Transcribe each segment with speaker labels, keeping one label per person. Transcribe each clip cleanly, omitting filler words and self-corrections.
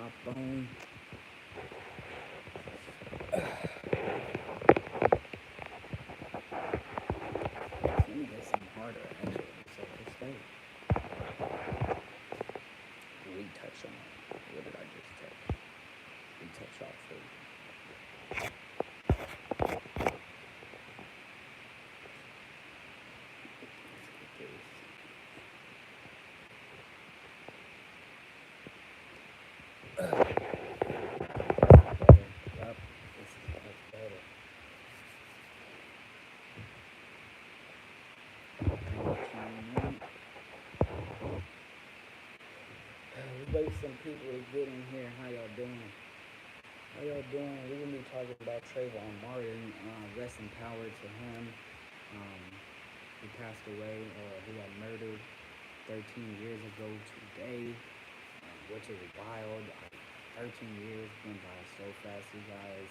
Speaker 1: hop on. Let me get some harder actually. So this way. Retouch on it. What did I just touch? Retouch off food. Let's get this. Yup, this is much better. Let's wait for some people to get in here. How y'all doing? How y'all doing? We're gonna be talking about Trayvon Martin. Rest in power to him. Um, he passed away. He got murdered 13 years ago today, which is wild. 13 years went by so fast, you guys.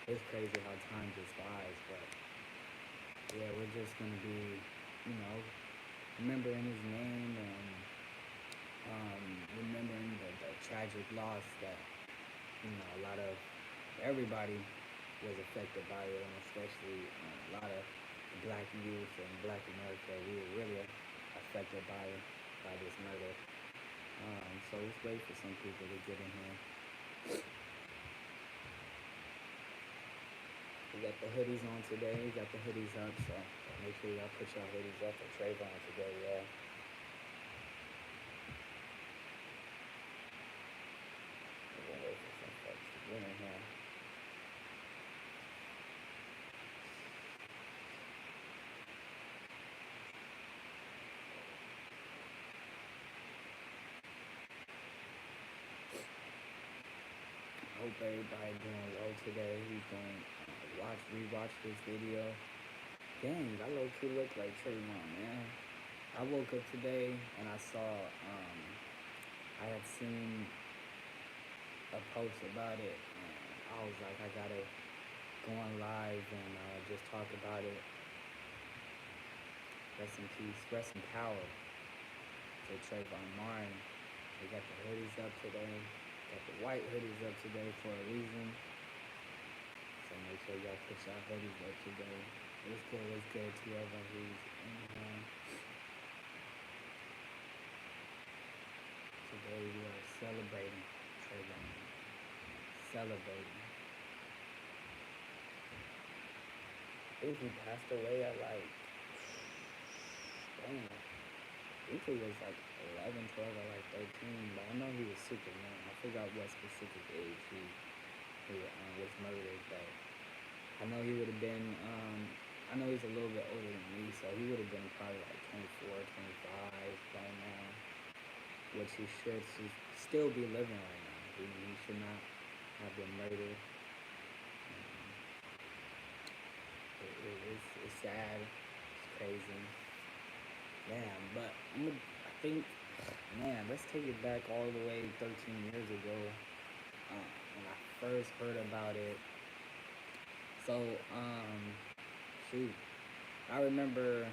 Speaker 1: It's crazy how time just flies. But yeah, we're just gonna be, remembering his name and remembering the tragic loss that a lot of everybody was affected by it, and especially a lot of black youth and black America. We were really affected by this murder. So let's wait for some people to get in here. We got the hoodies on today. We got the hoodies up, so make sure y'all put your hoodies up for Trayvon today, yeah. We're gonna wait for some folks to get in here. I hope everybody doing well today. Who's going to rewatch this video? Dang, I low-key look like Trayvon, man. I woke up today and I saw, I had seen a post about it, and I was like, I gotta go on live and just talk about it. Rest in peace, rest in power to Trayvon Martin. We got the hoodies up today. Got the white hoodies up today for a reason. So make sure y'all put y'all hoodies up today. What's good to whoever who's in here. Today we are celebrating Trayvon. Celebrating. I think he passed away at like, dang, I think he was like 11, 12, or like 13, but I know he was super young. I forgot what specific age he was murdered, but I know he would have been, I know he's a little bit older than me, so he would have been probably like 24, 25 by now, which he should still be living right now. He should not have been murdered. It's sad, it's crazy. Man, but I think, man, let's take it back all the way 13 years ago when I first heard about it. So, shoot, I remember,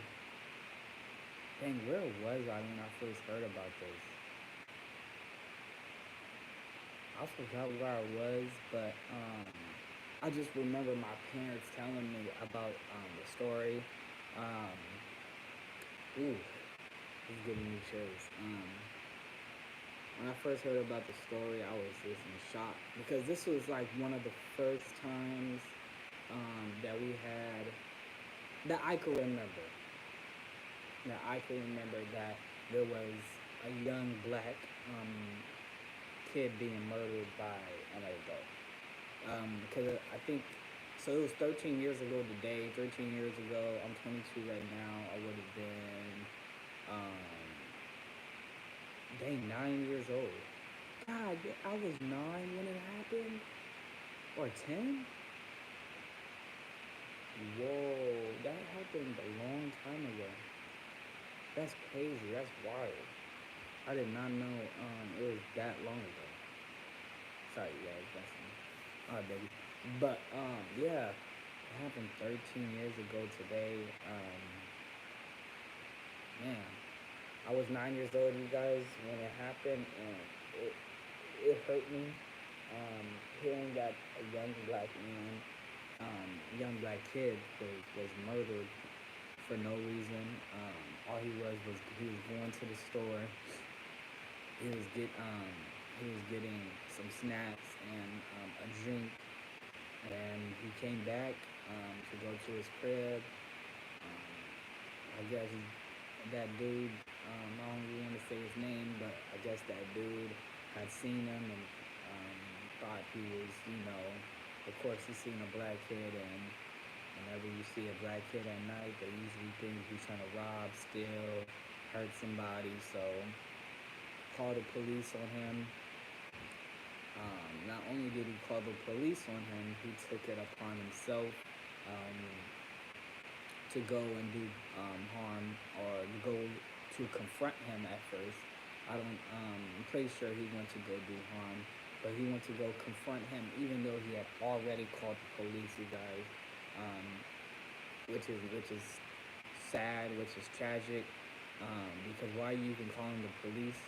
Speaker 1: dang, where was I when I first heard about this? I forgot where I was, but I just remember my parents telling me about the story. Ooh, it's giving me chills. When I first heard about the story, I was just in shock because this was like one of the first times that we had that I could remember. That I could remember that there was a young black kid being murdered by an adult. Because I think so. It was 13 years ago today. 13 years ago, I'm 22 right now. I would have been, dang, 9 years old. God, I was 9 when it happened, or 10. Whoa, that happened a long time ago. That's crazy. That's wild. I did not know it was that long ago. Sorry, guys. That's alright, baby. But yeah, it happened 13 years ago today. Man, I was 9 years old, you guys, when it happened, and it hurt me hearing that a young black man, young black kid was murdered for no reason. All he was he was going to the store. He was he was getting some snacks and a drink, and he came back to go to his crib. I guess that dude, I don't really want to say his name, but I guess that dude had seen him and thought he was, of course he's seen a black kid, and whenever you see a black kid at night, they usually think he's trying to rob, steal, hurt somebody. So called the police on him. Not only did he call the police on him, he took it upon himself um, to go and do harm, or go to confront him at first. I'm pretty sure he went to go do harm, but he went to go confront him, even though he had already called the police, you guys. Um, which is sad, which is tragic. Because why are you even calling the police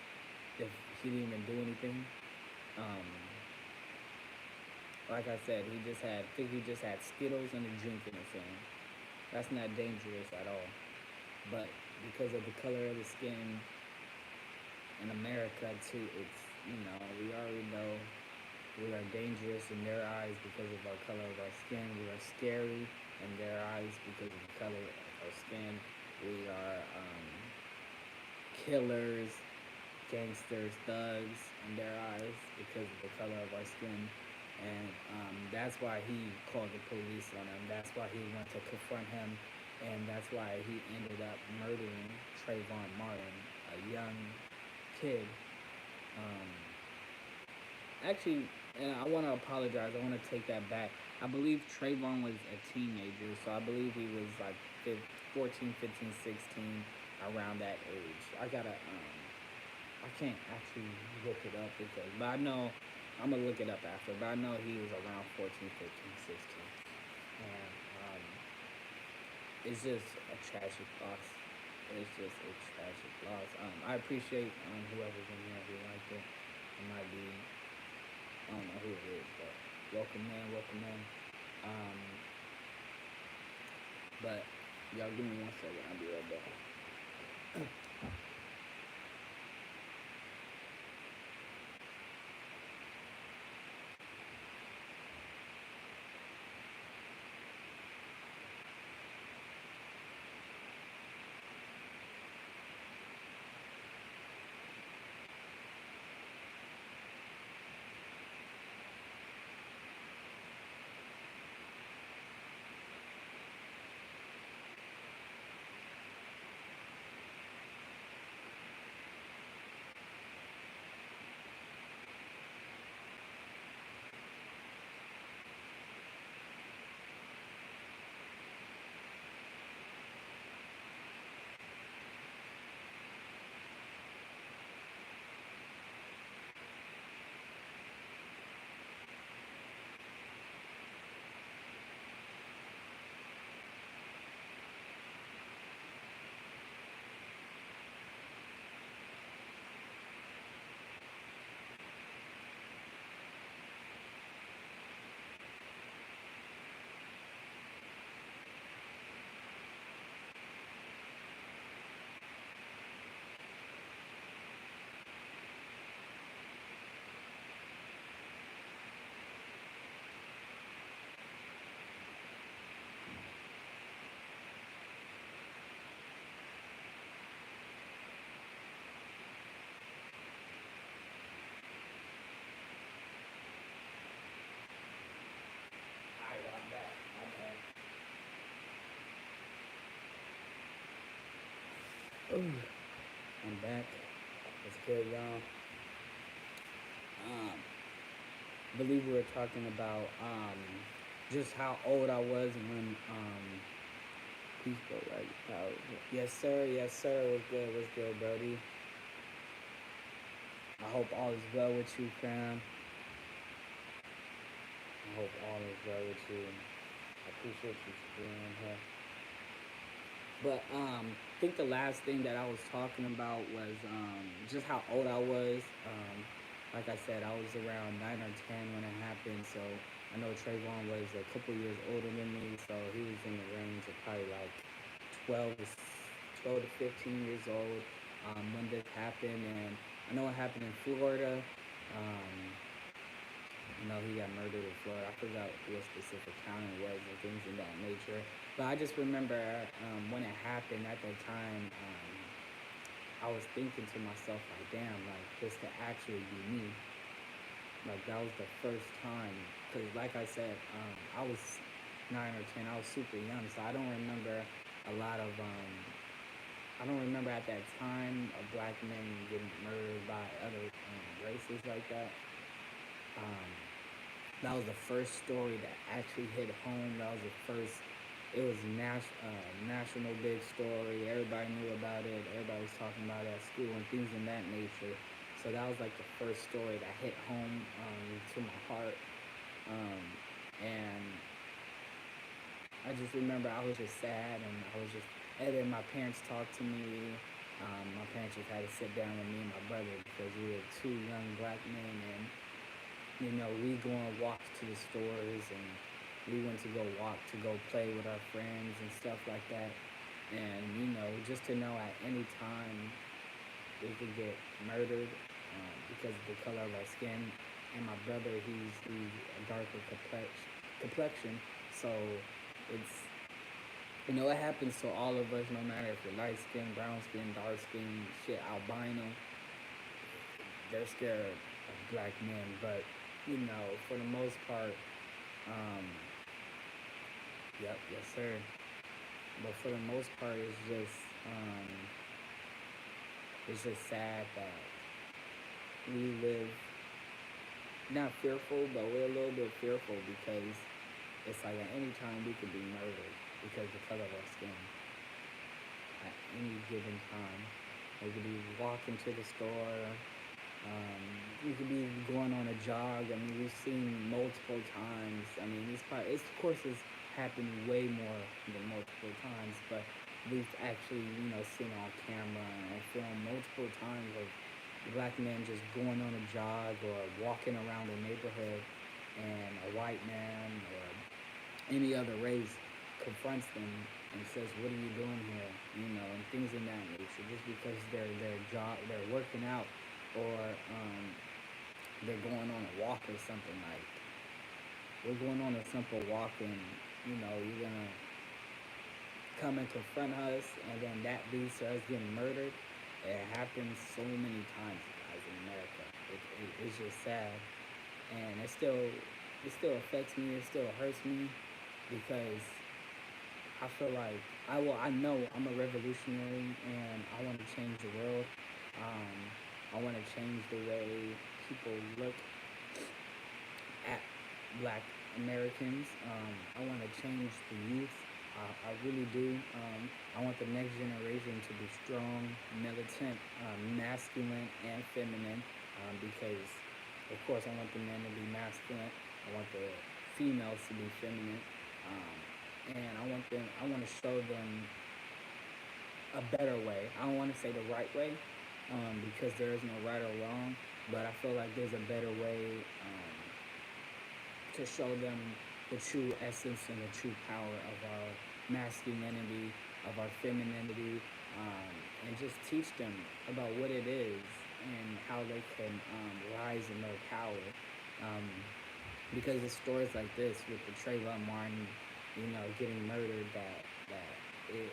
Speaker 1: if he didn't even do anything? Um, like I said, he just had Skittles and a drink in his hand. That's not dangerous at all. But because of the color of the skin in America too, it's, we already know we are dangerous in their eyes because of our color of our skin. We are scary in their eyes because of the color of our skin. We are killers, gangsters, thugs in their eyes because of the color of our skin. And that's why he called the police on him. That's why he went to confront him. And that's why he ended up murdering Trayvon Martin, a young kid. Um, Actually, and I want to apologize. I want to take that back. I believe Trayvon was a teenager, so I believe he was like 14, 15, 16, around that age. I can't actually look it up but I know, I'm going to look it up after, but I know he was around 14, 15, 16. And it's just a tragic loss. It's just a tragic loss. I appreciate whoever's in here who liked it. It might be, I don't know who it is, but welcome in, welcome in. But y'all give me 1 second, I'll be right back. Ooh, I'm back. It's good, y'all. I believe we were talking about just how old I was when people like how, yes sir, what's good, Brody? I hope all is well with you, fam. I hope all is well with you. I appreciate you for being here. But I think the last thing that I was talking about was just how old I was. Like I said, I was around 9 or 10 when it happened, so I know Trayvon was a couple years older than me, so he was in the range of probably like 12 to 12 to 15 years old when this happened, and I know it happened in Florida. Um, he got murdered in Florida. I forgot what specific town it was and things of that nature. But I just remember when it happened at that time. I was thinking to myself, like, damn, like, this could actually be me. Like, that was the first time. Because, like I said, I was 9 or 10. I was super young, so I don't remember a lot of. I don't remember at that time of black men getting murdered by other races like that. Um, that was the first story that actually hit home. That was the first. It was national big story. Everybody knew about it. Everybody was talking about it at school and things in that nature. So that was like the first story that hit home to my heart. Um, and I just remember I was just sad, and I was just. And then my parents talked to me. My parents just had to sit down with me and my brother because we were two young black men, and we go on walks to the stores, and we went to go walk to go play with our friends and stuff like that. And just to know at any time we could get murdered because of the color of our skin. And my brother, he's a darker complexion, so it's it happens to all of us, no matter if you're light skin, brown skin, dark skin, shit, albino. They're scared of black men, but for the most part, um, yep, yes, sir. But for the most part, um, it's just sad that we live not fearful, but we're a little bit fearful because it's like at any time we could be murdered because of the color of our skin. At any given time, we could be walking to the store. We could be going on a jog. I mean, we've seen multiple times. I mean, it's of course it's happened way more than multiple times, but we've actually seen on camera and film multiple times of black men just going on a jog or walking around the neighborhood, and a white man or any other race confronts them and says, "What are you doing here?" And things in that nature. Just because they're working out, or they're going on a walk or something. Like, we're going on a simple walk, and you're gonna come and confront us, and then that leads to us getting murdered. It happens so many times, guys, in America. It's just sad, and it still affects me. It still hurts me because I feel like I know I'm a revolutionary, and I want to change the world. Um, I want to change the way people look at black Americans. I want to change the youth. I really do. I want the next generation to be strong, militant, masculine, and feminine. Because, of course, I want the men to be masculine. I want the females to be feminine. And I want to show them a better way. I don't want to say the right way, because there is no right or wrong, but I feel like there's a better way to show them the true essence and the true power of our masculinity, of our femininity, and just teach them about what it is and how they can rise in their power. Um, because it's stories like this with the Trayvon Martin, getting murdered, that it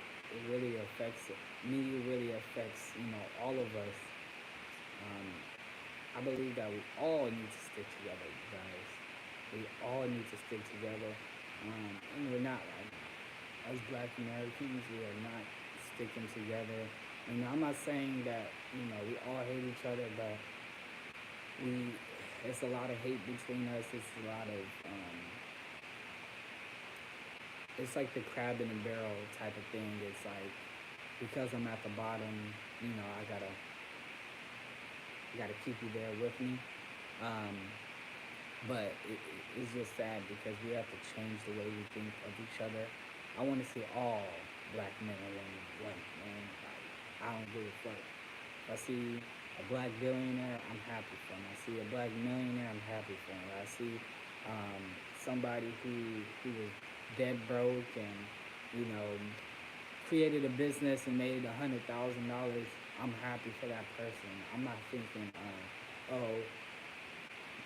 Speaker 1: really affects me. It really affects all of us. Um, I believe that we all need to stick together, you guys. We all need to stick together, and we're not right now. As Black Americans, we are not sticking together. I'm not saying that we all hate each other, but we it's a lot of hate between us. It's like the crab in the barrel type of thing. It's like, because I'm at the bottom, I gotta keep you there with me. Um, but it's just sad because we have to change the way we think of each other. I want to see all black men and women, man. Like, I don't give a fuck. If I see a black billionaire, I'm happy for him. I see a black millionaire, I'm happy for him. I see somebody who was dead broke and you know created a business and made $100,000. I'm happy for that person. I'm not thinking, oh,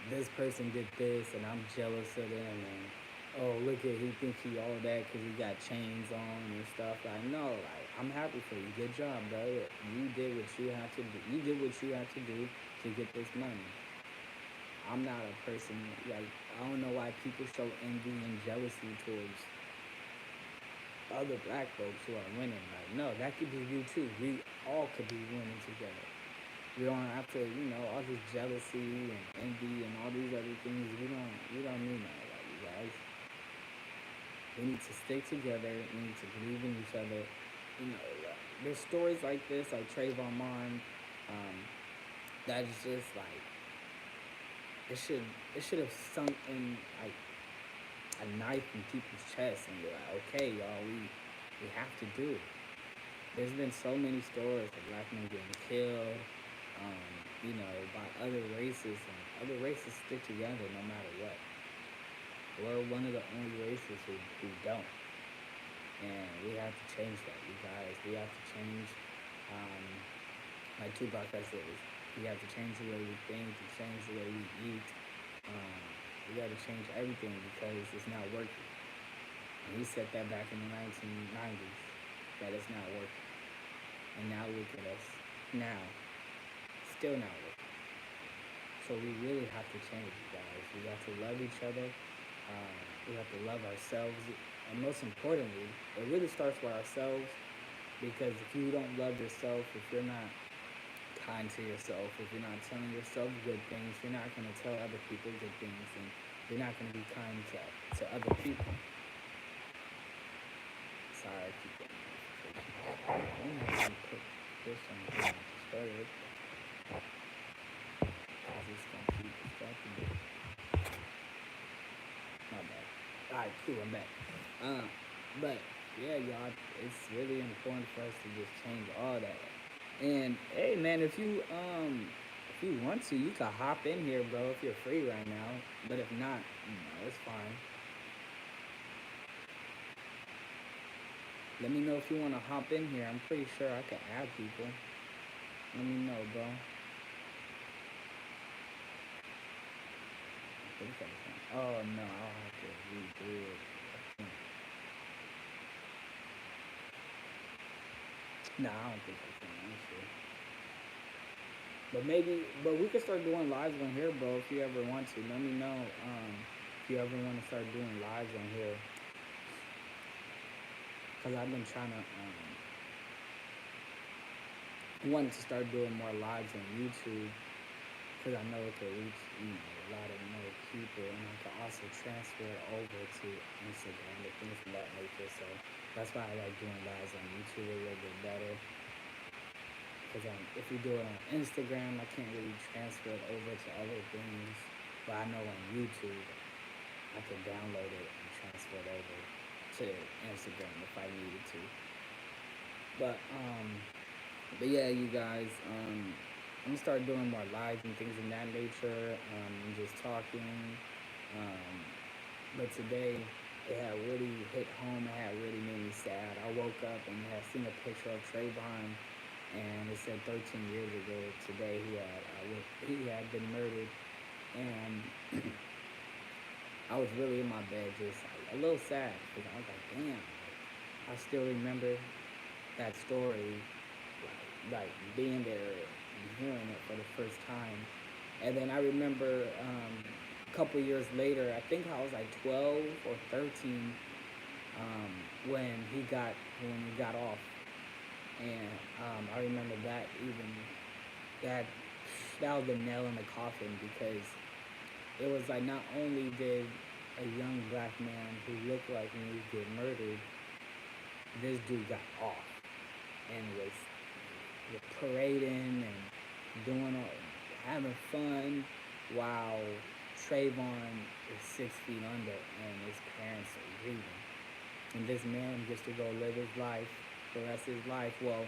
Speaker 1: this person did this and I'm jealous of them and oh look at he thinks he all that because he got chains on and stuff. Like no, like I'm happy for you. Good job, bro. You did what you had to do. You did what you had to do to get this money. I'm not a person like I don't know why people show envy and jealousy towards other black folks who are winning. Like no, that could be you too. We all could be winning together. We don't have to, all this jealousy and envy and all these other things. We don't need none of that, you guys. We need to stick together. We need to believe in each other. There's stories like this, like Trayvon Martin, um, that's just like it should have sunk in like a knife in people's chest, and you're like, okay, y'all, we have to do it. There's been so many stories of black men getting killed, um, by other races, and other races stick together no matter what. We're one of the only races who don't. And we have to change that, you guys. We have to change, um, like Tupac said, we have to change the way we think, to change the way we eat. Um, we got to change everything because it's not working. And he said that back in the 1990s, that it's not working. And now look at us, now, still not working. So we really have to change, you guys. We have to love each other. We have to love ourselves. And most importantly, it really starts with ourselves because if you don't love yourself, if you're not kind to yourself, if you're not telling yourself good things, you're not going to tell other people good things, and you're not going to be kind to other people. Sorry, I keep getting notifications. I'm going to have to put this on to start it because it's going to keep distracting me. My bad. Alright, cool, I'm back. But yeah, y'all, it's really important for us to just change all that. And hey, man, if you want to, you can hop in here, bro, if you're free right now. But if not, it's fine. Let me know if you want to hop in here. I'm pretty sure I can add people. Let me know, bro. Oh no, I'll have to redo it. Nah, I don't think I can, honestly. But we can start doing lives on here, bro, if you ever want to. Let me know if you ever want to start doing lives on here. Because I've been trying to, wanted to start doing more lives on YouTube. Because I know it could reach, a lot of more people. And I can also transfer it over to Instagram and things of that nature. So that's why I like doing lives on YouTube a little bit better. Because if you do it on Instagram, I can't really transfer it over to other things. But I know on YouTube, I can download it and transfer it over to Instagram if I needed to. But yeah, you guys, I'm gonna start doing more lives and things of that nature, and just talking. But today, it had really hit home. It had really made me sad. I woke up and had seen a picture of Trayvon, and it said 13 years ago today he had been murdered, and I was really in my bed just like, a little sad because I was like, damn, I still remember that story, like being there and hearing it for the first time. And then I remember a couple years later, I think I was like 12 or 13 when he got off. And I remember that that was the nail in the coffin because it was like not only did a young black man who looked like me get murdered, this dude got off and was parading and having fun while Trayvon is 6 feet under and his parents are grieving. And this man gets to go live his life the rest of his life. Well,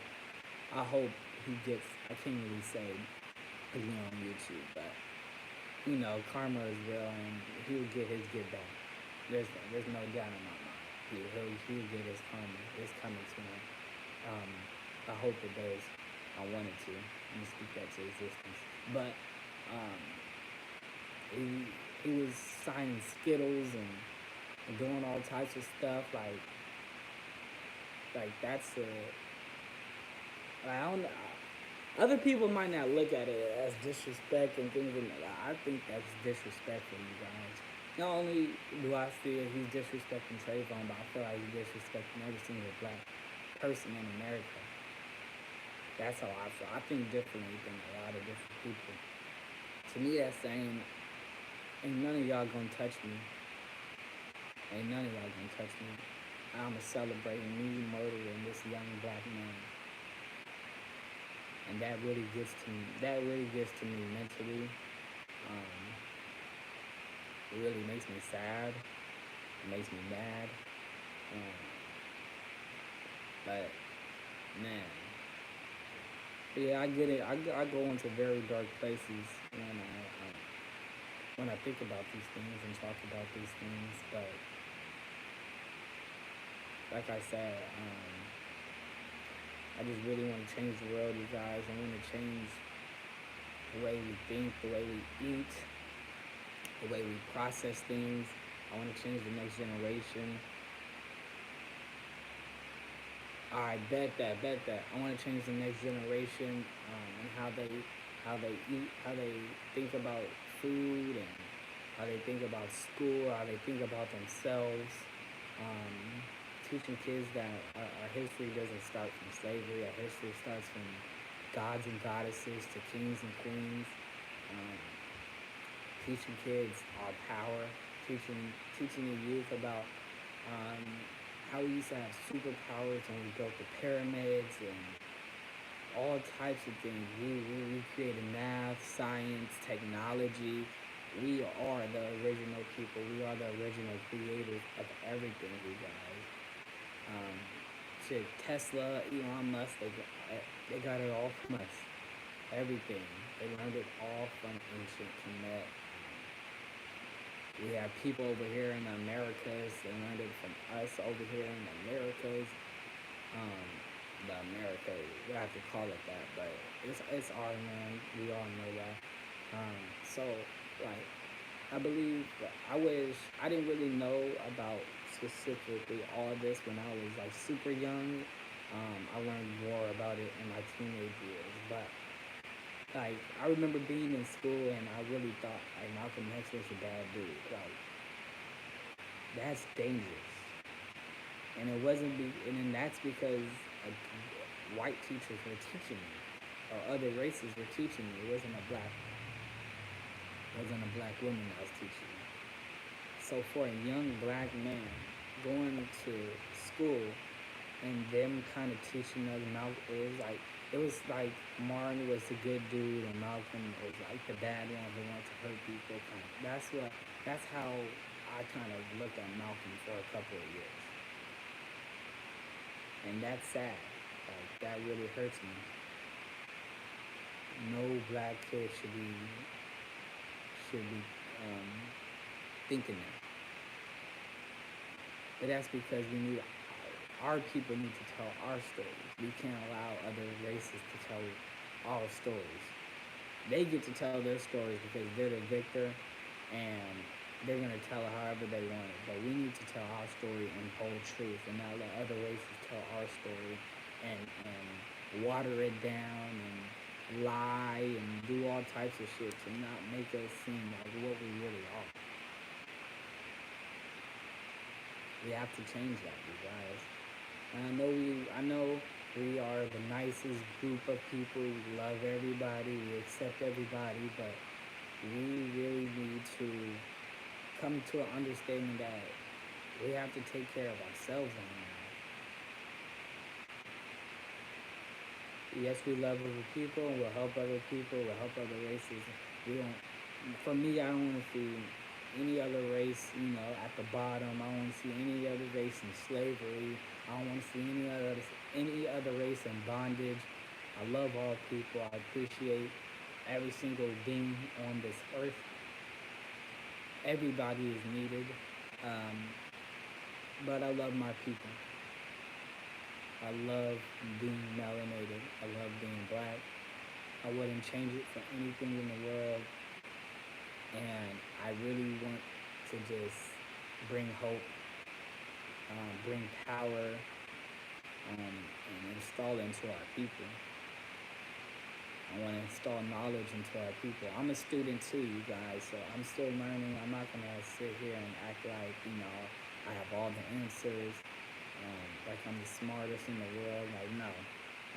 Speaker 1: I hope he gets, I can't really say, on YouTube, but karma is real, and he will get his get back. There's no doubt in my mind. He'll get his karma. It's coming to him. Um, I hope it does. I want it to. I'm gonna speak that to existence. But um, he was signing Skittles and doing all types of stuff like that's a I don't know. Other people might not look at it as disrespect and things like that. I think that's disrespectful, you guys. Not only do I see it, he's disrespecting Trayvon, but I feel like he's disrespecting every single black person in America. That's how I feel. I think differently than a lot of different people. To me, that's saying, ain't none of y'all gonna touch me. Ain't none of y'all gonna touch me. I'ma celebrate me murdering this young black man. And that really gets to me. That really gets to me mentally. It really makes me sad. It makes me mad. But man, yeah, I get it. I go into very dark places when I think about these things and talk about these things. But like I said, I just really want to change the world, you guys. I want to change the way we think, the way we eat, the way we process things. I want to change the next generation. I bet that. I want to change the next generation and how they eat, how they think about food, and how they think about school, how they think about themselves. Teaching kids that our history doesn't start from slavery. Our history starts from gods and goddesses to kings and queens. Teaching kids our power. Teaching the youth about how we used to have superpowers when we built the pyramids and all types of things. We created math, science, technology. We are the original people. We are the original creators of everything, you guys. Shit, Tesla, Elon Musk, they got it all from us. Everything. They learned it all from ancient Kemet. We have people over here in the Americas. They learned it from us over here in the Americas. The Americas, we have to call it that, but it's our land. We all know that. So like, I wish I didn't really know about specifically all this when I was like super young. I learned more about it in my teenage years, but like I remember being in school and I really thought like Malcolm X was a bad dude. Like that's dangerous, and it wasn't. And then that's because white teachers were teaching me, or other races were teaching me. It wasn't a black woman that was teaching me. So for a young black man going to school and them kind of teaching us, it was like Martin was the good dude and Malcolm was like the bad one who wanted to hurt people. That's how I kind of looked at Malcolm for a couple of years, and that's sad. Like that really hurts me. No black kid should be thinking that. But that's because our people need to tell our stories. We can't allow other races to tell our stories. They get to tell their stories because they're the victor and they're going to tell it however they want it. But we need to tell our story in whole truth and not let other races tell our story and water it down and lie and do all types of shit to not make us seem like what we really are. We have to change that, you guys. And I know we are the nicest group of people. We love everybody. We accept everybody, but we really need to come to an understanding that we have to take care of ourselves on that. Yes, we love other people, and we'll help other people, we'll help other races. For me, I don't want to see any other race, at the bottom. I don't want to see any other race in slavery. I don't want to see any other race in bondage. I love all people. I appreciate every single being on this earth. Everybody is needed. Um, but I love my people. I love being melanated. I love being black. I wouldn't change it for anything in the world. And I really want to just bring hope, bring power, and install into our people. I want to install knowledge into our people. I'm a student too, you guys, so I'm still learning. I'm not going to sit here and act like, I have all the answers, like I'm the smartest in the world. Like, no,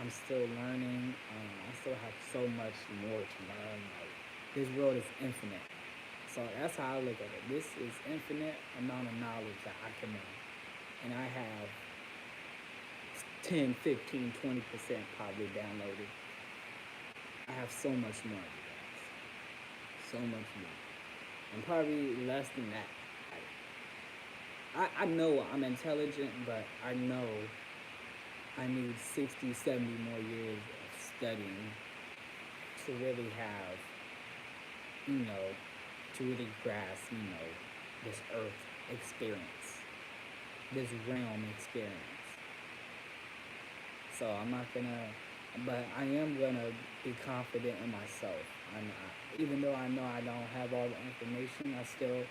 Speaker 1: I'm still learning. I still have so much more to learn. Like, this world is infinite. So that's how I look at it. This is infinite amount of knowledge that I can learn. And I have 10, 15, 20% probably downloaded. I have so much more, you guys. So much more. And probably less than that. I know I'm intelligent, but I know I need 60, 70 more years of studying to really have, to really grasp, this earth experience, this realm experience. So I'm not gonna, but I am gonna be confident in myself. Even though I know I don't have all the information, I still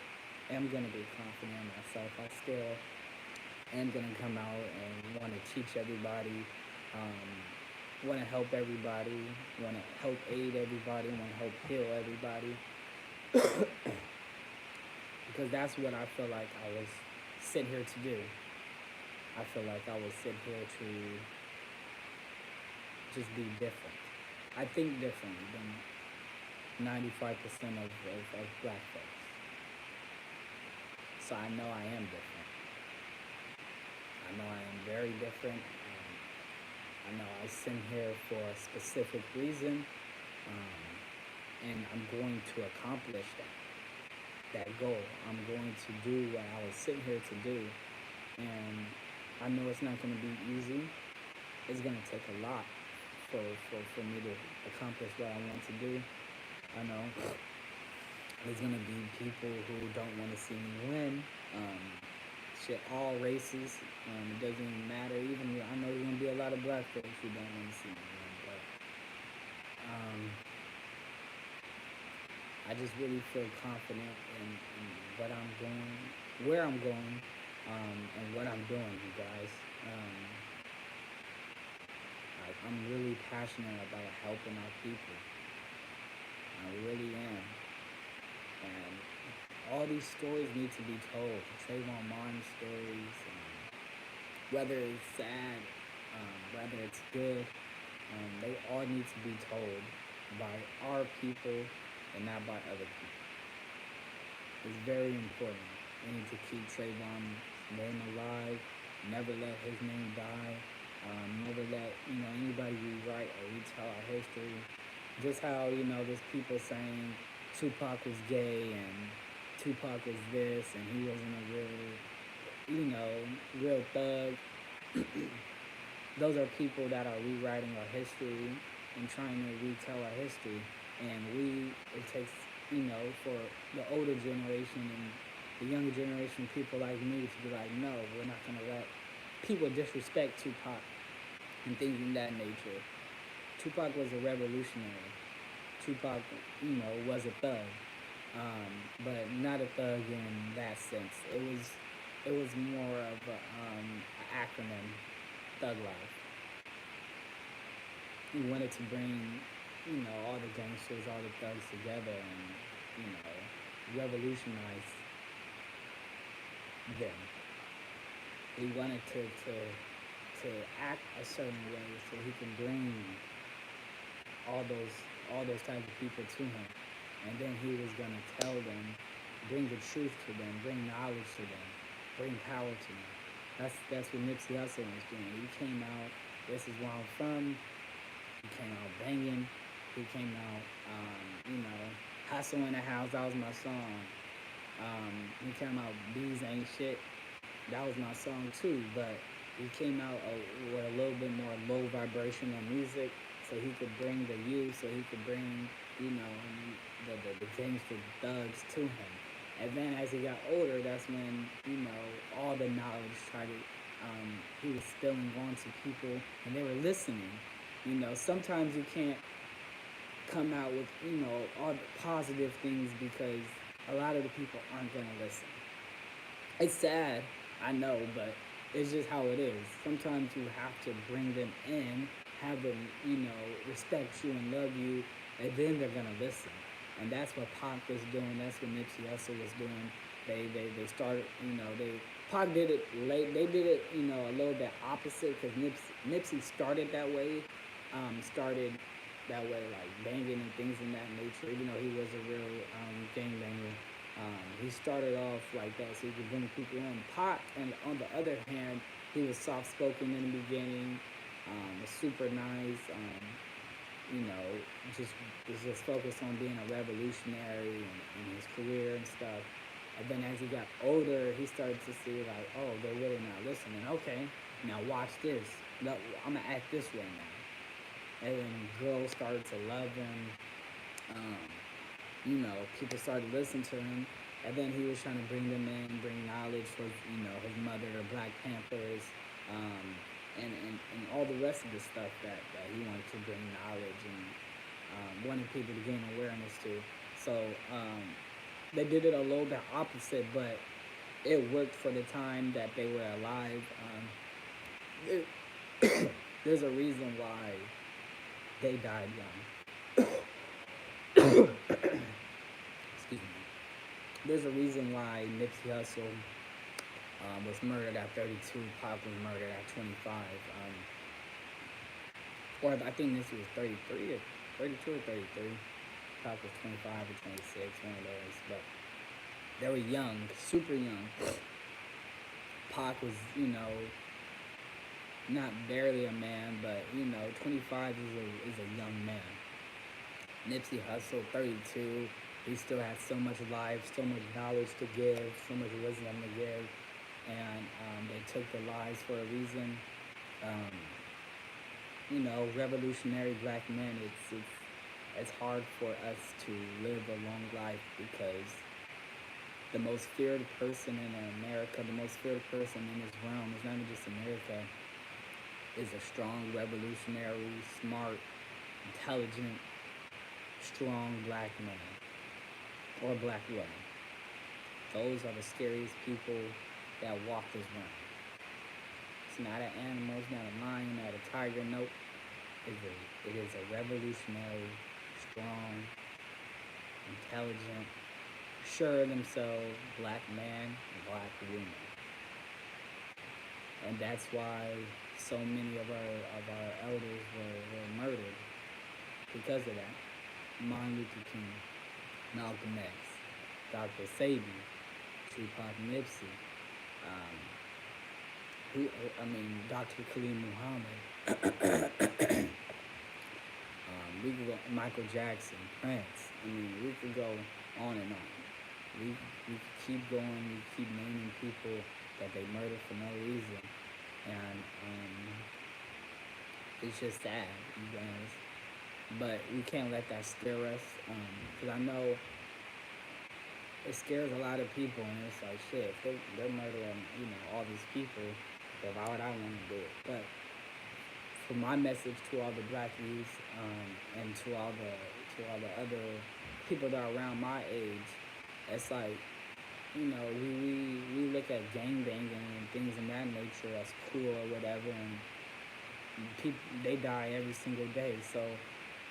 Speaker 1: am gonna be confident in myself. I still am gonna come out and want to teach everybody, want to help everybody, want to help aid everybody, want to help heal everybody, because that's what I feel like I was sent here to do. I feel like I was sent here to just be different. I think differently than 95% of black folks. So I know I am different. I know I am very different. I know I was sent here for a specific reason, and I'm going to accomplish that goal. I'm going to do what I was sent here to do, and I know it's not going to be easy. It's going to take a lot for me to accomplish what I want to do. I know there's going to be people who don't want to see me win. All races. It doesn't even matter. Even I know there's gonna be a lot of black folks who don't want to see me win, but I just really feel confident in what I'm doing, where I'm going, and what I'm doing, you guys. I'm really passionate about helping our people. I really am, and all these stories need to be told. Trayvon Martin stories, whether it's sad, whether it's good, they all need to be told by our people and not by other people. It's very important. We need to keep Trayvon's name alive, never let his name die, never let anybody rewrite or retell our history. Just how there's people saying Tupac was gay and Tupac was this and he wasn't a real thug. Those are people that are rewriting our history and trying to retell our history. And it takes, for the older generation and the younger generation, people like me, to be like, no, we're not going to let people disrespect Tupac and things in that nature. Tupac was a revolutionary. Tupac, was a thug. But not a thug in that sense. It was more of an acronym, Thug Life. He wanted to bring, all the gangsters, all the thugs together and, revolutionize them. He wanted to act a certain way so he can bring all those types of people to him. And then he was going to tell them, bring the truth to them, bring knowledge to them, bring power to them. That's what Nipsey Hussle was doing. He came out, this is where I'm from. He came out banging. He came out, Hustle in the House, that was my song. He came out, Bees Ain't Shit, that was my song too. But he came out with a little bit more low vibrational music, so he could bring the youth, so he could bring, you know, the gangster thugs to him. And then as he got older, that's when, you know, all the knowledge started, he was spilling onto people, and they were listening. You know, sometimes you can't come out with, you know, all the positive things because a lot of the people aren't going to listen. It's sad, I know, but it's just how it is. Sometimes you have to bring them in, have them, you know, respect you and love you, and then they're gonna listen. And that's what Pac was doing. That's what Nipsey Hussle was doing. They started, you know, Pac did it late. They did it, you know, a little bit opposite because Nipsey started that way, started that way, like banging and things in that nature. Even though he was a real gangbanger, he started off like that so he could bring people in. Pac, and on the other hand, he was soft spoken in the beginning, was super nice. You know, just was just focused on being a revolutionary and his career and stuff. And then as he got older, he started to see like, oh, they're really not listening. Okay, now watch this. No, I'm gonna act this way now. And then girls started to love him. Um, you know, people started listening to him. And then he was trying to bring them in, bring knowledge for, you know, his mother, the Black Panthers, and all the rest of the stuff that he wanted to bring knowledge and wanted people to gain awareness to. So they did it a little bit opposite, but it worked for the time that they were alive. There's a reason why they died young. Excuse me. There's a reason why Nipsey Hussle was murdered at 32. Pac was murdered at 25. Or I think Nipsey was 33 or 32 or 33. Pac was 25 or 26, one of those. But they were young, super young. Pac was, you know, not barely a man, but, you know, 25 is a young man. Nipsey Hussle, 32. He still had so much life, so much knowledge to give, so much wisdom to give, and they took the lives for a reason. You know, revolutionary black men. It's hard for us to live a long life because the most feared person in America, the most feared person in this realm, is not even just America, is a strong, revolutionary, smart, intelligent, strong black man or black woman. Those are the scariest people that walk this realm. It's not an animal, it's not a lion, not a tiger, nope. It is a revolutionary, strong, intelligent, sure of themselves black man, black woman. And that's why so many of our elders were murdered because of that. Martin Luther King, Malcolm X, Dr. Sabi, Tupac, Nipsey, Dr. Khalid Muhammad. We could go Michael Jackson, Prince. We could go on and on. We could keep going. We keep naming people that they murdered for no reason, and it's just sad, you guys. But we can't let that scare us, because I know it scares a lot of people, and it's like, shit, if they're murdering, you know, all these people, then why would I want to do it? But for my message to all the black youth, and to all the other people that are around my age, it's like, you know, we look at gangbanging and things in that nature as cool or whatever, and people, they die every single day. So,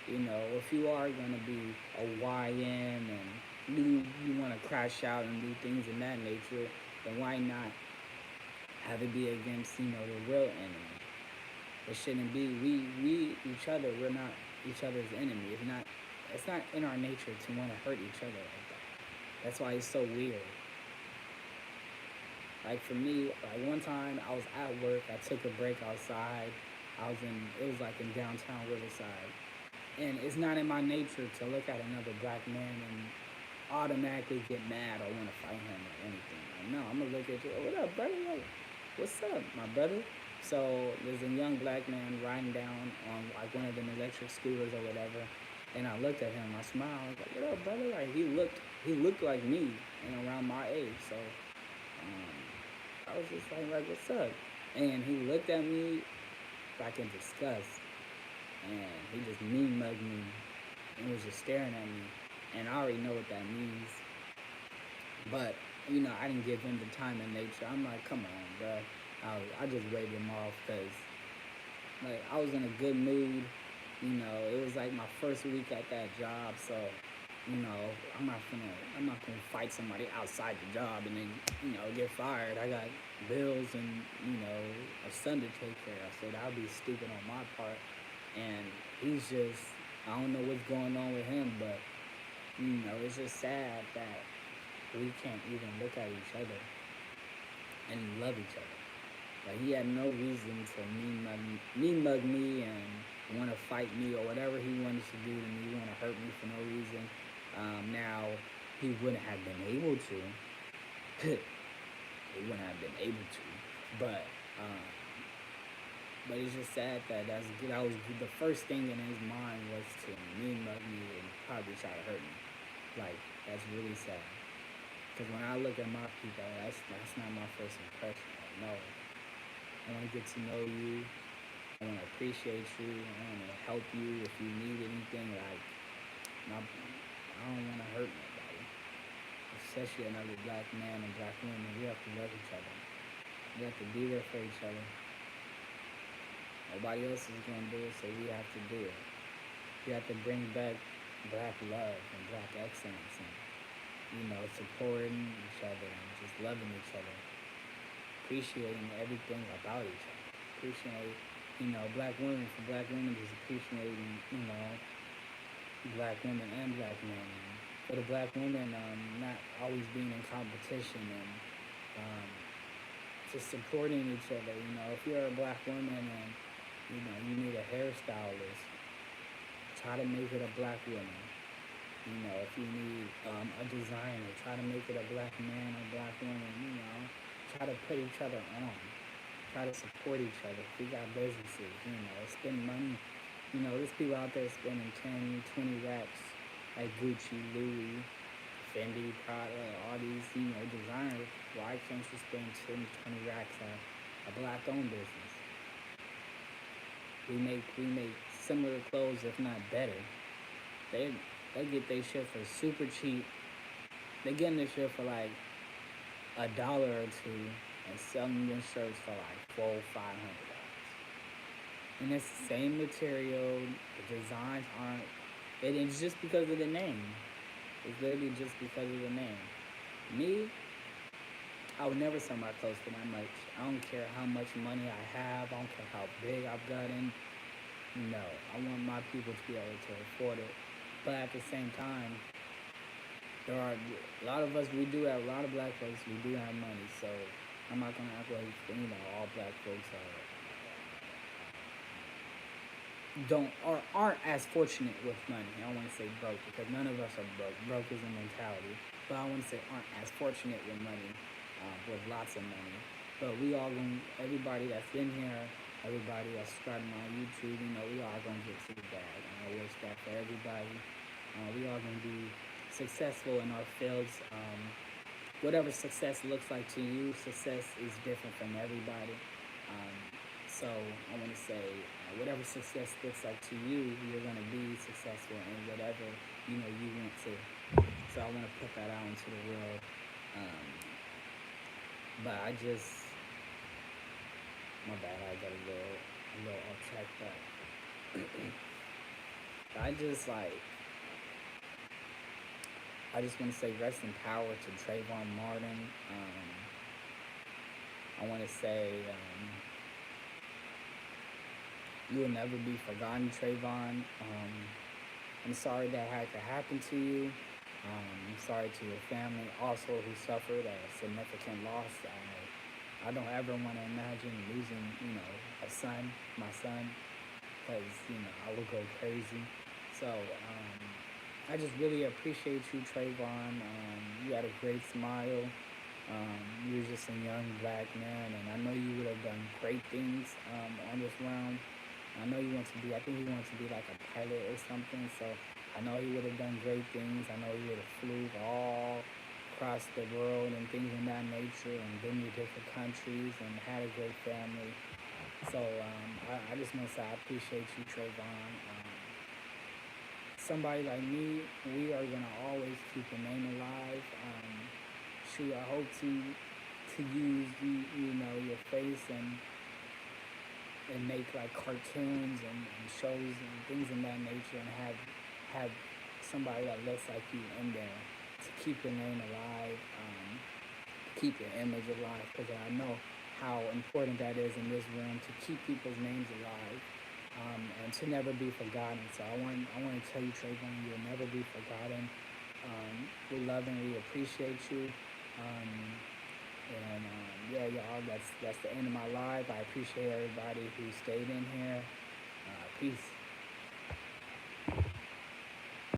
Speaker 1: you know, if you are gonna be a YN and you want to crash out and do things in that nature, then why not have it be against, you know, the real enemy? It shouldn't be we each other. We're not each other's enemy. It's not in our nature to want to hurt each other like that. That's why it's so weird. Like for me, like one time I was at work, I took a break outside. It was like in downtown Riverside. And it's not in my nature to look at another black man and automatically get mad or want to fight him or anything. Like, no, I'm going to look at you, oh, what up, brother? What's up, my brother? So there's a young black man riding down on like one of them electric scooters or whatever, and I looked at him. I smiled. I was like, "What up, brother?" Like he looked like me and around my age. So I was just like, "What's up?" And he looked at me like in disgust, and he just mean mugged me and was just staring at me. And I already know what that means, but I didn't give him the time and nature. I'm like, come on, bro. I just waved him off because like I was in a good mood. It was like my first week at that job, so you know, I'm not gonna fight somebody outside the job and then get fired. I got bills and a son to take care of, so that would be stupid on my part. And he's just I don't know what's going on with him, but it's just sad that we can't even look at each other and love each other. Like he had no reason to mean mug me and want to fight me or whatever he wanted to do to me, want to hurt me for no reason. Now he wouldn't have been able to. He wouldn't have been able to, but um, but it's just sad that was the first thing in his mind was to mean mug me and probably try to hurt me. Like that's really sad. Because when I look at my people, that's not my first impression. Like, no, I want to get to know you. I want to appreciate you. I want to help you if you need anything. Like, I don't want to hurt nobody, especially another black man and black woman. We have to love each other. We have to be there for each other. Nobody else is going to do it, so we have to do it. We have to bring back black love and black excellence and, supporting each other and just loving each other. Appreciating everything about each other. Appreciate, black women, for black women just appreciating, black women and black men. And for the black women, not always being in competition and just supporting each other. If you're a black woman and, you need a hairstylist, try to make it a black woman. If you need a designer, try to make it a black man or black woman. Try to put each other on. Try to support each other. If we got businesses, spend money. There's people out there spending 10, 20 racks at Gucci, Louis, Fendi, Prada, all these, designers. Why can't you spend 10, 20 racks at a black-owned business? We make similar clothes, if not better. They get their shit for super cheap. They getting their shit for like $1 or two and selling them shirts for like $400-$500. And it's the same material. The designs aren't. It's just because of the name. It's literally just because of the name. Me, I would never sell my clothes for that much. I don't care how much money I have. I don't care how big I've gotten. No, I want my people to be able to afford it. But at the same time, there are a lot of us. We do have a lot of black folks. We do have money, so I'm not gonna act like all black folks aren't as fortunate with money. I don't want to say broke because none of us are broke. Broke is a mentality, but I want to say aren't as fortunate with money, with lots of money. But everybody that's in here, everybody that's subscribing on YouTube, we all gonna get to the bag. And I wish that for everybody. We all gonna be successful in our fields. Whatever success looks like to you, success is different from everybody. So I want to say, whatever success looks like to you, you're gonna be successful in whatever you want to. So I want to put that out into the world. But my bad, I got a little off track, but I just want to say rest in power to Trayvon Martin. I want to say you will never be forgotten, Trayvon. I'm sorry that had to happen to you. I'm sorry to your family also who suffered a significant loss. I don't ever want to imagine losing, my son, because, I would go crazy. So, I just really appreciate you, Trayvon. You had a great smile. You're just a young black man, and I know you would have done great things on this realm. I know you want to be, I think he wants to be like a pilot or something, so I know he would have done great things. I know he would have flew all across the world and things of that nature and been to different countries and had a great family. So I just want to say I appreciate you, Trayvon. Somebody like me, we are gonna always keep your name alive. Shoot, I hope to use you know your face and make like cartoons and shows and things in that nature and have somebody that looks like you in there to keep your name alive, keep your image alive because I know how important that is in this room to keep people's names alive and to never be forgotten. So I want to tell you, Trayvon, you'll never be forgotten. We love and we appreciate you. Um, yeah, y'all, that's the end of my live. I appreciate everybody who stayed in here. Peace.